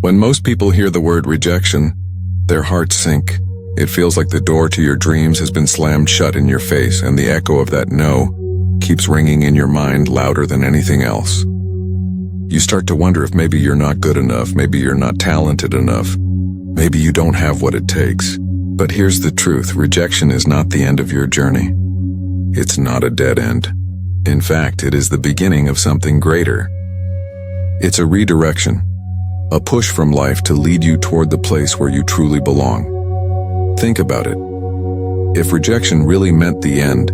When most people hear the word rejection, their hearts sink. It feels like the door to your dreams has been slammed shut in your face, and the echo of that no keeps ringing in your mind louder than anything else. You start to wonder if maybe you're not good enough, maybe you're not talented enough, maybe you don't have what it takes. But here's the truth, rejection is not the end of your journey. It's not a dead end. In fact, it is the beginning of something greater. It's a redirection, a push from life to lead you toward the place where you truly belong. Think about it. If rejection really meant the end,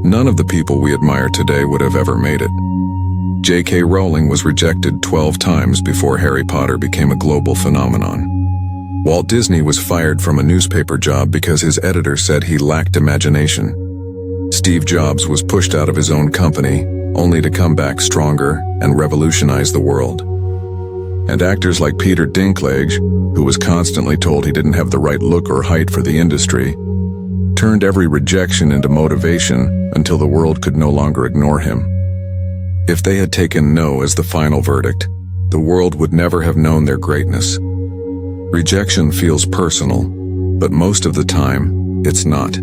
none of the people we admire today would have ever made it. J.K. Rowling was rejected 12 times before Harry Potter became a global phenomenon. Walt Disney was fired from a newspaper job because his editor said he lacked imagination. Steve Jobs was pushed out of his own company, only to come back stronger and revolutionize the world. And actors like Peter Dinklage, who was constantly told he didn't have the right look or height for the industry, turned every rejection into motivation until the world could no longer ignore him. If they had taken no as the final verdict, the world would never have known their greatness. Rejection feels personal, but most of the time, it's not.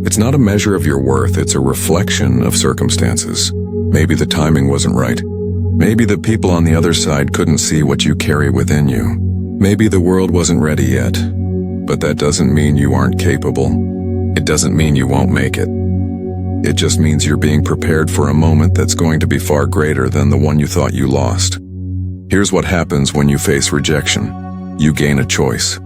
It's not a measure of your worth, it's a reflection of circumstances. Maybe the timing wasn't right. Maybe the people on the other side couldn't see what you carry within you. Maybe the world wasn't ready yet. But that doesn't mean you aren't capable. It doesn't mean you won't make it. It just means you're being prepared for a moment that's going to be far greater than the one you thought you lost. Here's what happens when you face rejection. You gain a choice.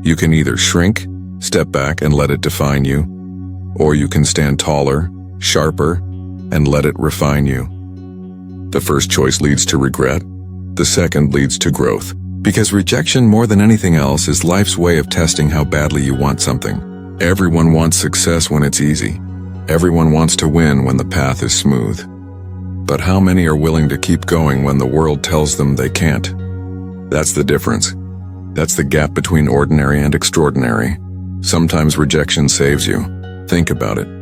You can either shrink, step back and let it define you, or you can stand taller, sharper, and let it refine you. The first choice leads to regret. The second leads to growth. Because rejection, more than anything else, is life's way of testing how badly you want something. Everyone wants success when it's easy. Everyone wants to win when the path is smooth. But how many are willing to keep going when the world tells them they can't? That's the difference. That's the gap between ordinary and extraordinary. Sometimes rejection saves you. Think about it.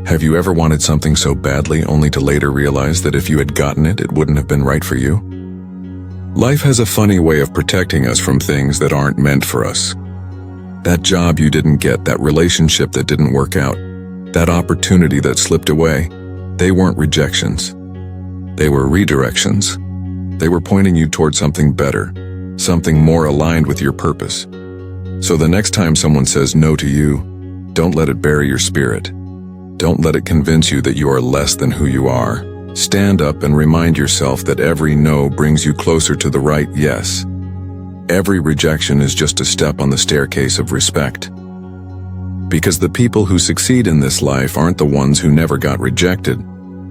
Have you ever wanted something so badly only to later realize that if you had gotten it, it wouldn't have been right for you? Life has a funny way of protecting us from things that aren't meant for us. That job you didn't get, that relationship that didn't work out, that opportunity that slipped away, they weren't rejections. They were redirections. They were pointing you toward something better, something more aligned with your purpose. So the next time someone says no to you, don't let it bury your spirit. Don't let it convince you that you are less than who you are. Stand up and remind yourself that every no brings you closer to the right yes. Every rejection is just a step on the staircase of respect. Because the people who succeed in this life aren't the ones who never got rejected.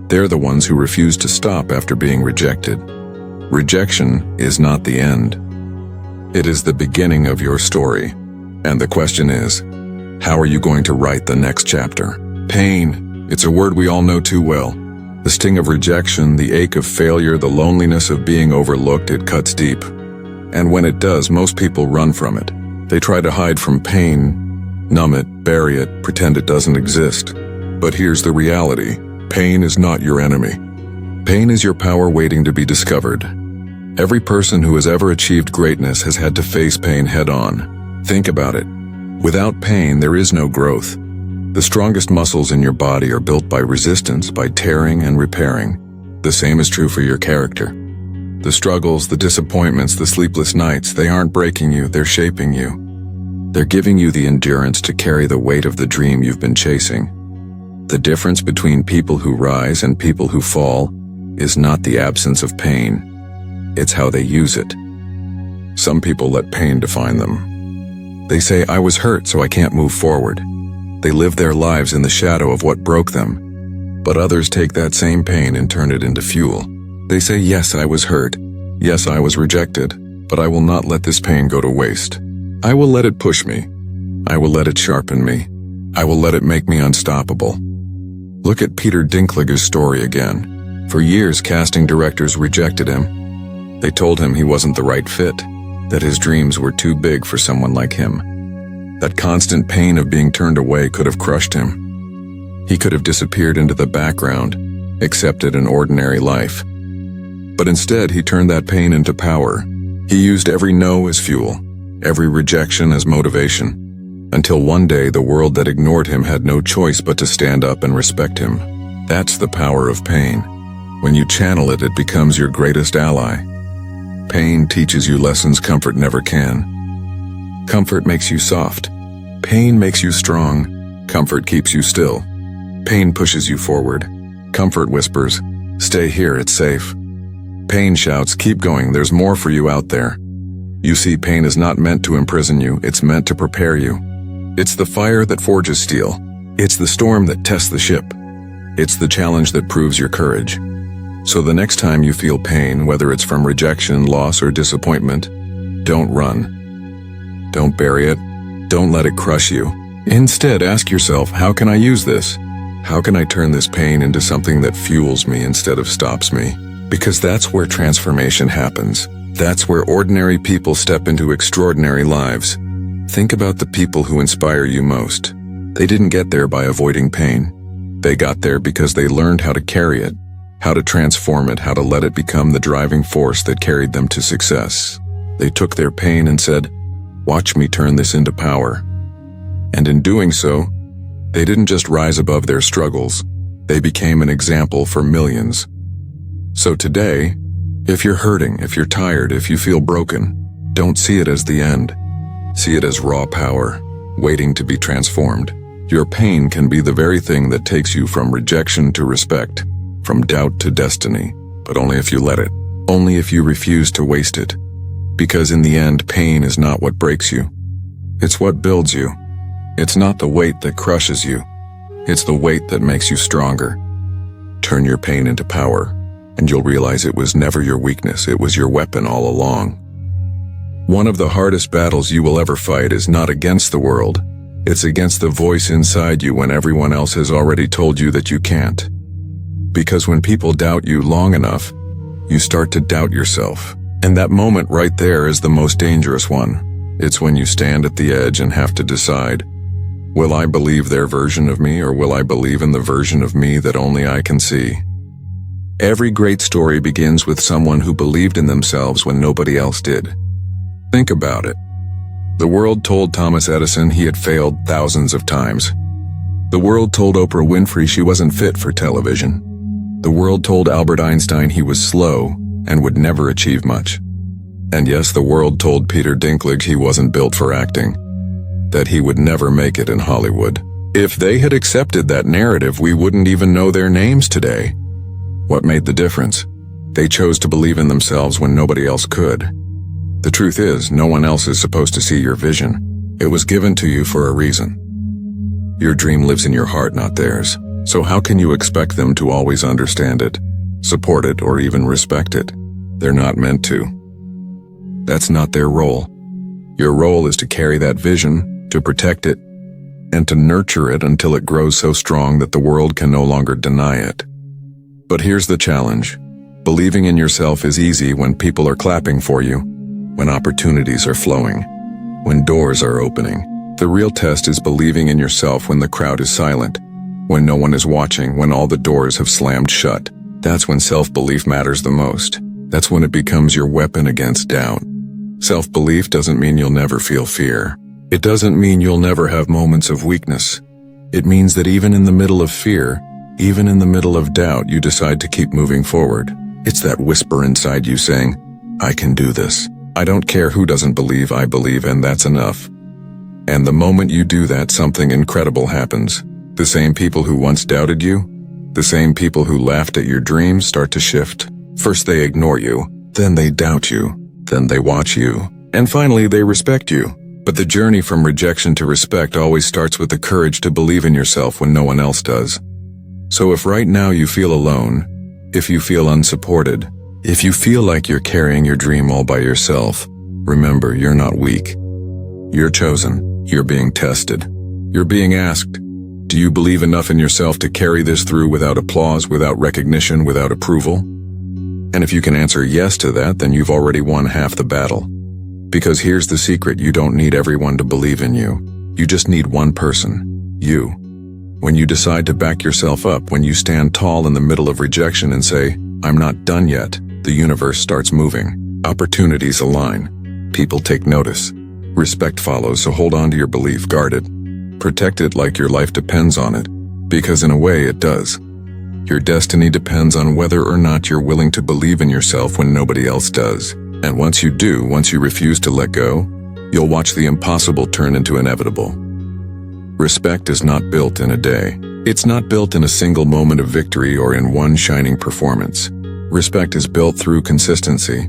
They're the ones who refuse to stop after being rejected. Rejection is not the end. It is the beginning of your story. And the question is, how are you going to write the next chapter? Pain. It's a word we all know too well. The sting of rejection, the ache of failure, the loneliness of being overlooked, it cuts deep. And when it does, most people run from it. They try to hide from pain, numb it, bury it, pretend it doesn't exist. But here's the reality. Pain is not your enemy. Pain is your power waiting to be discovered. Every person who has ever achieved greatness has had to face pain head-on. Think about it. Without pain, there is no growth. The strongest muscles in your body are built by resistance, by tearing and repairing. The same is true for your character. The struggles, the disappointments, the sleepless nights, they aren't breaking you, they're shaping you. They're giving you the endurance to carry the weight of the dream you've been chasing. The difference between people who rise and people who fall is not the absence of pain. It's how they use it. Some people let pain define them. They say, I was hurt, so I can't move forward. They live their lives in the shadow of what broke them. But others take that same pain and turn it into fuel. They say, yes, I was hurt. Yes, I was rejected. But I will not let this pain go to waste. I will let it push me. I will let it sharpen me. I will let it make me unstoppable. Look at Peter Dinklage's story again. For years, casting directors rejected him. They told him he wasn't the right fit, that his dreams were too big for someone like him. That constant pain of being turned away could have crushed him. He could have disappeared into the background, accepted an ordinary life. But instead, he turned that pain into power. He used every no as fuel, every rejection as motivation, until one day the world that ignored him had no choice but to stand up and respect him. That's the power of pain. When you channel it, it becomes your greatest ally. Pain teaches you lessons comfort never can. Comfort makes you soft. Pain makes you strong. Comfort keeps you still. Pain pushes you forward. Comfort whispers, "Stay here, it's safe." Pain shouts, "Keep going, there's more for you out there." You see, pain is not meant to imprison you, it's meant to prepare you. It's the fire that forges steel. It's the storm that tests the ship. It's the challenge that proves your courage. So the next time you feel pain, whether it's from rejection, loss, or disappointment, don't run. Don't bury it. Don't let it crush you. Instead, ask yourself, how can I use this? How can I turn this pain into something that fuels me instead of stops me? Because that's where transformation happens. That's where ordinary people step into extraordinary lives. Think about the people who inspire you most. They didn't get there by avoiding pain. They got there because they learned how to carry it, how to transform it, how to let it become the driving force that carried them to success. They took their pain and said, "Watch me turn this into power." And in doing so, they didn't just rise above their struggles, they became an example for millions. So today, if you're hurting, if you're tired, if you feel broken, don't see it as the end. See it as raw power, waiting to be transformed. Your pain can be the very thing that takes you from rejection to respect, from doubt to destiny, but only if you let it, only if you refuse to waste it. Because in the end, pain is not what breaks you. It's what builds you. It's not the weight that crushes you. It's the weight that makes you stronger. Turn your pain into power, and you'll realize it was never your weakness, it was your weapon all along. One of the hardest battles you will ever fight is not against the world. It's against the voice inside you when everyone else has already told you that you can't. Because when people doubt you long enough, you start to doubt yourself. And that moment right there is the most dangerous one. It's when you stand at the edge and have to decide, will I believe their version of me, or will I believe in the version of me that only I can see? Every great story begins with someone who believed in themselves when nobody else did. Think about it. The world told Thomas Edison he had failed thousands of times. The world told Oprah Winfrey she wasn't fit for television. The world told Albert Einstein he was slow and would never achieve much. And yes, the world told Peter Dinklage he wasn't built for acting, that he would never make it in Hollywood. If they had accepted that narrative, we wouldn't even know their names today. What made the difference? They chose to believe in themselves when nobody else could. The truth is, no one else is supposed to see your vision. It was given to you for a reason. Your dream lives in your heart, not theirs. So how can you expect them to always understand it, support it, or even respect it? They're not meant to. That's not their role. Your role is to carry that vision, to protect it, and to nurture it until it grows so strong that the world can no longer deny it. But here's the challenge. Believing in yourself is easy when people are clapping for you, when opportunities are flowing, when doors are opening. The real test is believing in yourself when the crowd is silent, when no one is watching, when all the doors have slammed shut. That's when self-belief matters the most. That's when it becomes your weapon against doubt. Self-belief doesn't mean you'll never feel fear. It doesn't mean you'll never have moments of weakness. It means that even in the middle of fear, even in the middle of doubt, you decide to keep moving forward. It's that whisper inside you saying, "I can do this. I don't care who doesn't believe, I believe, and that's enough." And the moment you do that, something incredible happens. The same people who once doubted you, the same people who laughed at your dreams start to shift. First they ignore you, then they doubt you, then they watch you, and finally they respect you. But the journey from rejection to respect always starts with the courage to believe in yourself when no one else does. So if right now you feel alone, if you feel unsupported, if you feel like you're carrying your dream all by yourself, remember, you're not weak. You're chosen. You're being tested. You're being asked, do you believe enough in yourself to carry this through without applause, without recognition, without approval? And if you can answer yes to that, then you've already won half the battle. Because here's the secret, you don't need everyone to believe in you. You just need one person, you. When you decide to back yourself up, when you stand tall in the middle of rejection and say, "I'm not done yet," the universe starts moving. Opportunities align. People take notice. Respect follows, so hold on to your belief, guard it. Protect it like your life depends on it, because in a way it does. Your destiny depends on whether or not you're willing to believe in yourself when nobody else does. And once you do, once you refuse to let go, you'll watch the impossible turn into inevitable. Respect is not built in a day. It's not built in a single moment of victory or in one shining performance. Respect is built through consistency,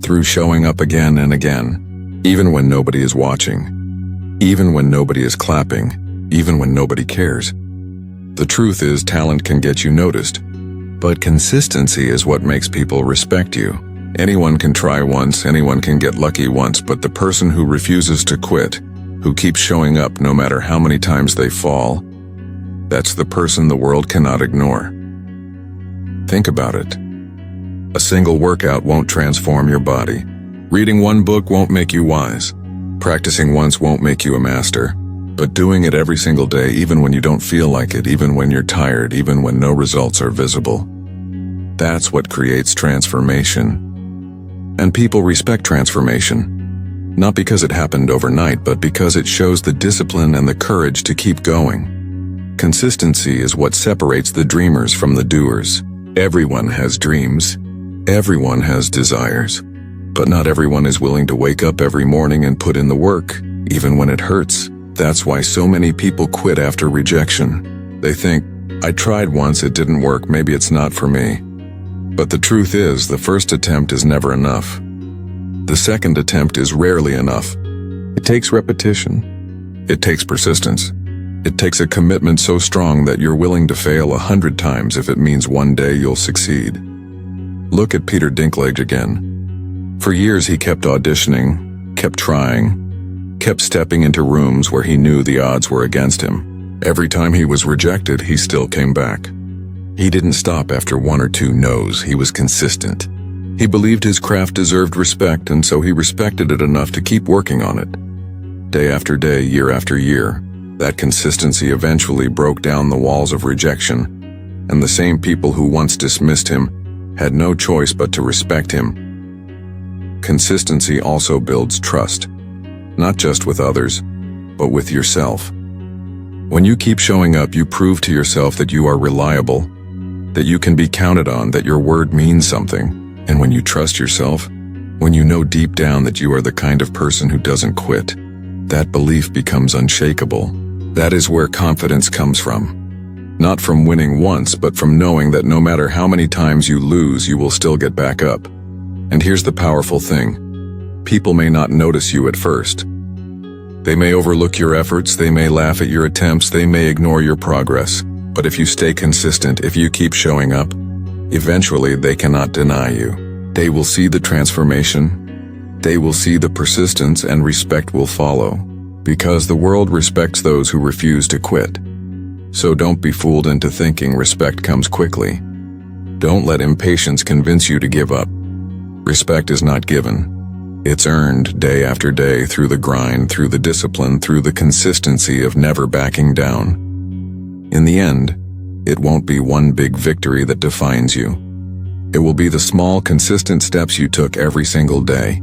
through showing up again and again, even when nobody is watching, even when nobody is clapping, even when nobody cares. The truth is, talent can get you noticed, but consistency is what makes people respect you. Anyone can try once, anyone can get lucky once, but the person who refuses to quit, who keeps showing up no matter how many times they fall, that's the person the world cannot ignore. Think about it. A single workout won't transform your body. Reading one book won't make you wise. Practicing once won't make you a master. But doing it every single day, even when you don't feel like it, even when you're tired, even when no results are visible, that's what creates transformation. And people respect transformation, not because it happened overnight, but because it shows the discipline and the courage to keep going. Consistency is what separates the dreamers from the doers. Everyone has dreams. Everyone has desires. But not everyone is willing to wake up every morning and put in the work, even when it hurts. That's why so many people quit after rejection. They think, I tried once, it didn't work, maybe it's not for me. But the truth is, the first attempt is never enough. The second attempt is rarely enough. It takes repetition. It takes persistence. It takes a commitment so strong that you're willing to fail 100 times if it means one day you'll succeed. Look at Peter Dinklage again. For years he kept auditioning, kept trying, kept stepping into rooms where he knew the odds were against him. Every time he was rejected, he still came back. He didn't stop after one or two no's. He was consistent. He believed his craft deserved respect, and so he respected it enough to keep working on it. Day after day, year after year, that consistency eventually broke down the walls of rejection, and the same people who once dismissed him had no choice but to respect him. Consistency also builds trust, not just with others, but with yourself. When you keep showing up, you prove to yourself that you are reliable, that you can be counted on, that your word means something. And when you trust yourself, when you know deep down that you are the kind of person who doesn't quit, that belief becomes unshakable. That is where confidence comes from. Not from winning once, but from knowing that no matter how many times you lose, you will still get back up. And here's the powerful thing. People may not notice you at first. They may overlook your efforts, they may laugh at your attempts, they may ignore your progress. But if you stay consistent, if you keep showing up, eventually they cannot deny you. They will see the transformation, they will see the persistence, and respect will follow. Because the world respects those who refuse to quit. So don't be fooled into thinking respect comes quickly. Don't let impatience convince you to give up. Respect is not given. It's earned day after day through the grind, through the discipline, through the consistency of never backing down. In the end, it won't be one big victory that defines you. It will be the small, consistent steps you took every single day.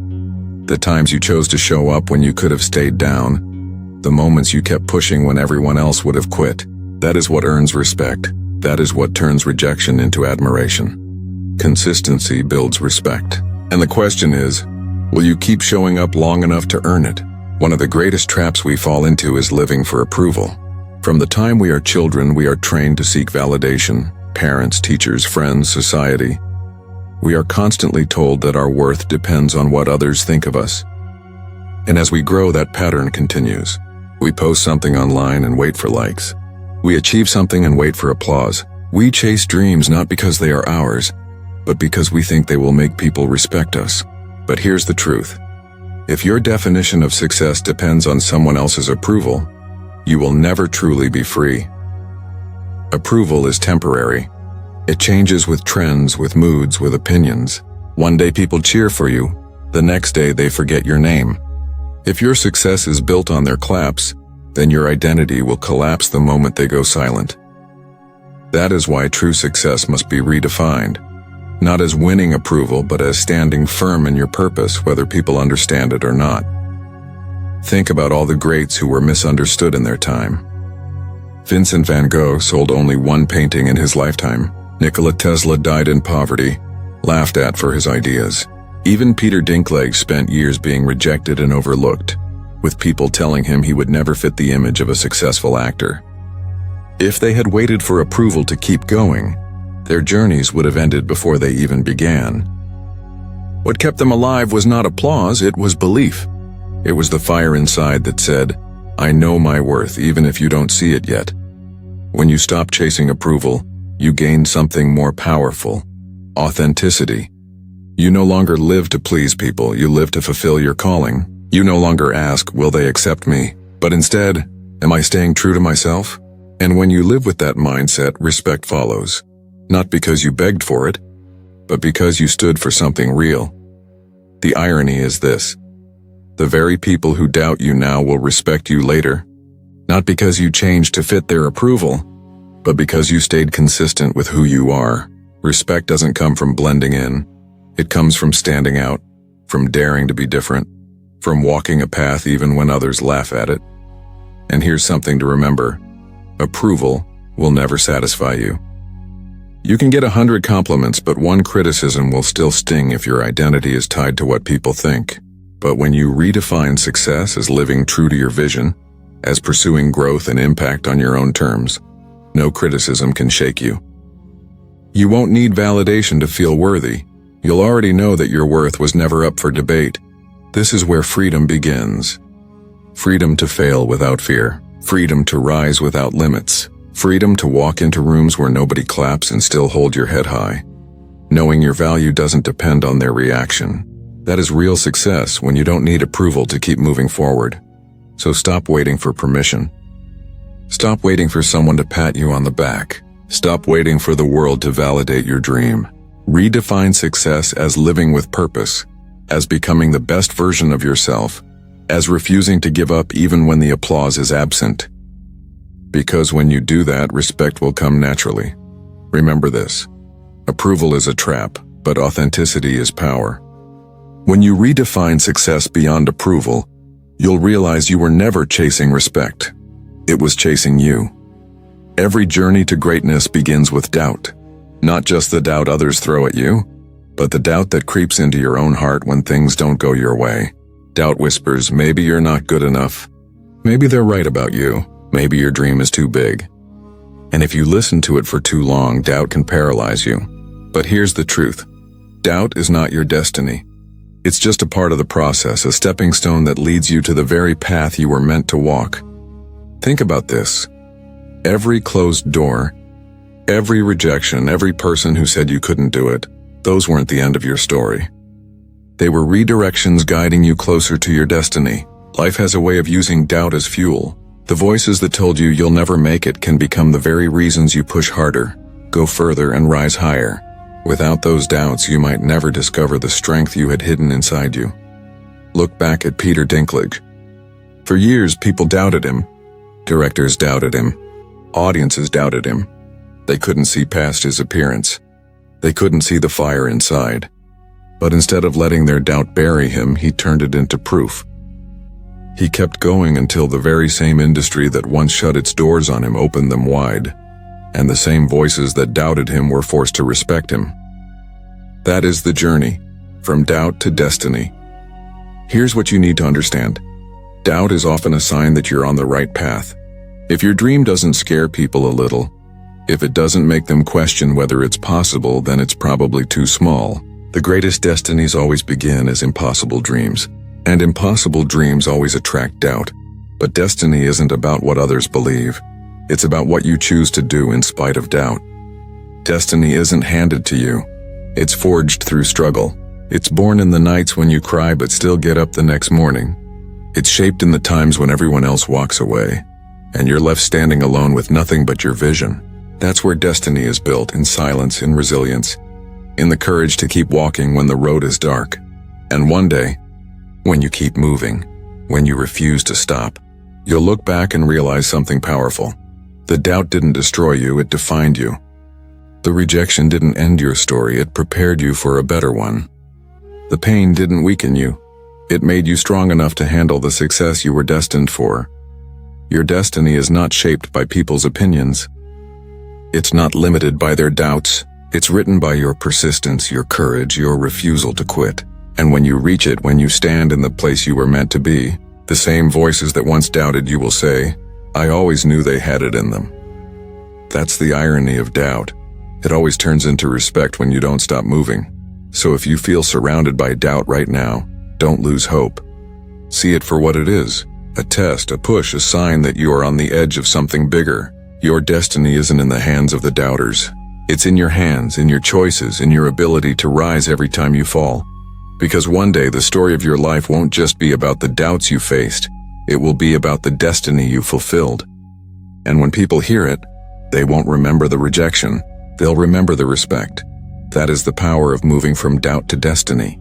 The times you chose to show up when you could have stayed down. The moments you kept pushing when everyone else would have quit. That is what earns respect. That is what turns rejection into admiration. Consistency builds respect. And the question is, will you keep showing up long enough to earn it? One of the greatest traps we fall into is living for approval. From the time we are children, we are trained to seek validation. Parents, teachers, friends, society. We are constantly told that our worth depends on what others think of us. And as we grow, that pattern continues. We post something online and wait for likes. We achieve something and wait for applause. We chase dreams not because they are ours, but because we think they will make people respect us. But here's the truth. If your definition of success depends on someone else's approval, you will never truly be free. Approval is temporary. It changes with trends, with moods, with opinions. One day people cheer for you, the next day they forget your name. If your success is built on their claps, then your identity will collapse the moment they go silent. That is why true success must be redefined. Not as winning approval, but as standing firm in your purpose, whether people understand it or not. Think about all the greats who were misunderstood in their time. Vincent van Gogh sold only one painting in his lifetime. Nikola Tesla died in poverty, laughed at for his ideas. Even Peter Dinklage spent years being rejected and overlooked, with people telling him he would never fit the image of a successful actor. If they had waited for approval to keep going, their journeys would have ended before they even began. What kept them alive was not applause, it was belief. It was the fire inside that said, "I know my worth even if you don't see it yet." When you stop chasing approval, you gain something more powerful: authenticity. You no longer live to please people, you live to fulfill your calling. You no longer ask, "Will they accept me?" but instead, "Am I staying true to myself?" And when you live with that mindset, respect follows. Not because you begged for it, but because you stood for something real. The irony is this: the very people who doubt you now will respect you later, not because you changed to fit their approval, but because you stayed consistent with who you are. Respect doesn't come from blending in. It comes from standing out, from daring to be different, from walking a path even when others laugh at it. And here's something to remember: approval will never satisfy you. You can get 100 compliments, but one criticism will still sting if your identity is tied to what people think. But when you redefine success as living true to your vision, as pursuing growth and impact on your own terms, no criticism can shake you. You won't need validation to feel worthy. You'll already know that your worth was never up for debate. This is where freedom begins. Freedom to fail without fear. Freedom to rise without limits. Freedom to walk into rooms where nobody claps and still hold your head high, knowing your value doesn't depend on their reaction. That is real success when you don't need approval to keep moving forward. So stop waiting for permission. Stop waiting for someone to pat you on the back. Stop waiting for the world to validate your dream. Redefine success as living with purpose, as becoming the best version of yourself, as refusing to give up even when the applause is absent. Because when you do that, respect will come naturally. Remember this: approval is a trap, but authenticity is power. When you redefine success beyond approval, you'll realize you were never chasing respect. It was chasing you. Every journey to greatness begins with doubt. Not just the doubt others throw at you, but the doubt that creeps into your own heart when things don't go your way. Doubt whispers, maybe you're not good enough. Maybe they're right about you. Maybe your dream is too big. And if you listen to it for too long, doubt can paralyze you. But here's the truth: doubt is not your destiny. It's just a part of the process, a stepping stone that leads you to the very path you were meant to walk. Think about this. Every closed door, every rejection, every person who said you couldn't do it, those weren't the end of your story. They were redirections guiding you closer to your destiny. Life has a way of using doubt as fuel. The voices that told you you'll never make it can become the very reasons you push harder, go further, and rise higher. Without those doubts, you might never discover the strength you had hidden inside you. Look back at Peter Dinklage. For years, people doubted him. Directors doubted him. Audiences doubted him. They couldn't see past his appearance. They couldn't see the fire inside. But instead of letting their doubt bury him, he turned it into proof. He kept going until the very same industry that once shut its doors on him opened them wide, and the same voices that doubted him were forced to respect him. That is the journey, from doubt to destiny. Here's what you need to understand. Doubt is often a sign that you're on the right path. If your dream doesn't scare people a little, if it doesn't make them question whether it's possible, then it's probably too small. The greatest destinies always begin as impossible dreams. And impossible dreams always attract doubt. But destiny isn't about what others believe. It's about what you choose to do in spite of doubt. Destiny isn't handed to you. It's forged through struggle. It's born in the nights when you cry but still get up the next morning. It's shaped in the times when everyone else walks away, and you're left standing alone with nothing but your vision. That's where destiny is built, in silence, in resilience, in the courage to keep walking when the road is dark. And one day, when you keep moving, when you refuse to stop, you'll look back and realize something powerful. The doubt didn't destroy you, it defined you. The rejection didn't end your story, it prepared you for a better one. The pain didn't weaken you. It made you strong enough to handle the success you were destined for. Your destiny is not shaped by people's opinions. It's not limited by their doubts. It's written by your persistence, your courage, your refusal to quit. And when you reach it, when you stand in the place you were meant to be, the same voices that once doubted you will say, "I always knew they had it in them." That's the irony of doubt. It always turns into respect when you don't stop moving. So if you feel surrounded by doubt right now, don't lose hope. See it for what it is. A test, a push, a sign that you are on the edge of something bigger. Your destiny isn't in the hands of the doubters. It's in your hands, in your choices, in your ability to rise every time you fall. Because one day the story of your life won't just be about the doubts you faced. It will be about the destiny you fulfilled. And when people hear it, they won't remember the rejection. They'll remember the respect. That is the power of moving from doubt to destiny.